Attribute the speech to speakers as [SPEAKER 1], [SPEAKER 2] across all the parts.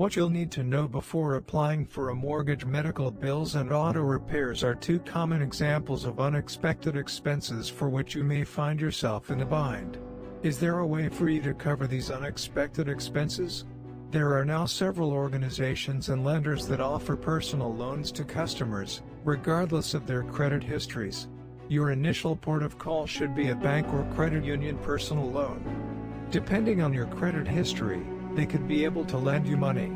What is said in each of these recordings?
[SPEAKER 1] What you'll need to know before applying for a mortgage: medical bills and auto repairs are two common examples of unexpected expenses for which you may find yourself in a bind. Is there a way for you to cover these unexpected expenses? There are now several organizations and lenders that offer personal loans to customers, regardless of their credit histories. Your initial port of call should be a bank or credit union personal loan. Depending on your credit history, they could be able to lend you money.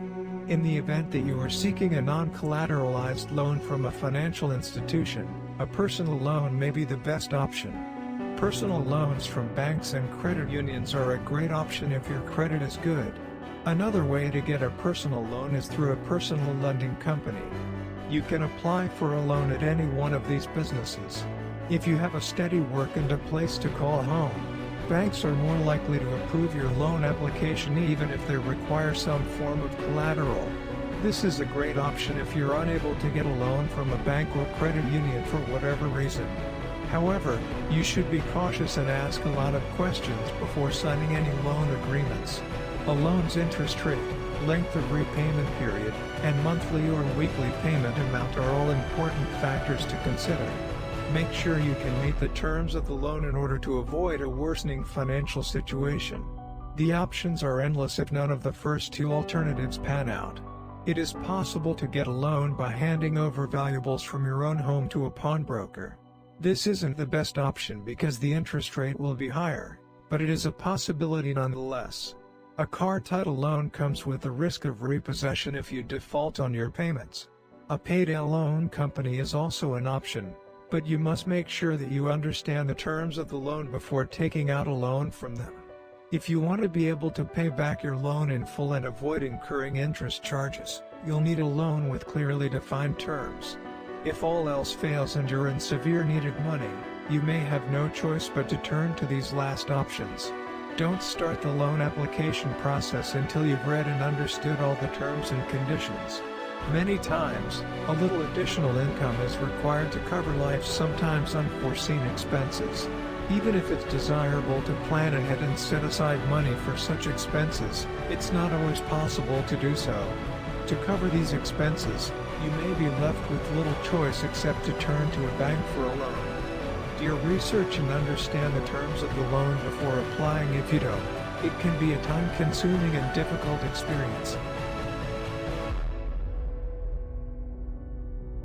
[SPEAKER 1] In the event that you are seeking a non-collateralized loan from a financial institution, a personal loan may be the best option. Personal loans from banks and credit unions are a great option if your credit is good. Another way to get a personal loan is through a personal lending company. You can apply for a loan at any one of these businesses. If you have a steady work and a place to call home, banks are more likely to approve your loan application even if they require some form of collateral. This is a great option if you're unable to get a loan from a bank or credit union for whatever reason. However, you should be cautious and ask a lot of questions before signing any loan agreements. A loan's interest rate, length of repayment period, and monthly or weekly payment amount are all important factors to consider. Make sure you can meet the terms of the loan in order to avoid a worsening financial situation. The options are endless if none of the first two alternatives pan out. It is possible to get a loan by handing over valuables from your own home to a pawnbroker. This isn't the best option because the interest rate will be higher, but it is a possibility nonetheless. A car title loan comes with the risk of repossession if you default on your payments. A payday loan company is also an option, but you must make sure that you understand the terms of the loan before taking out a loan from them. If you want to be able to pay back your loan in full and avoid incurring interest charges, you'll need a loan with clearly defined terms. If all else fails and you're in severe need of money, you may have no choice but to turn to these last options. Don't start the loan application process until you've read and understood all the terms and conditions. Many times, a little additional income is required to cover life's sometimes unforeseen expenses. Even if it's desirable to plan ahead and set aside money for such expenses, it's not always possible to do so. To cover these expenses, you may be left with little choice except to turn to a bank for a loan. Do your research and understand the terms of the loan before applying. If you don't, it can be a time-consuming and difficult experience.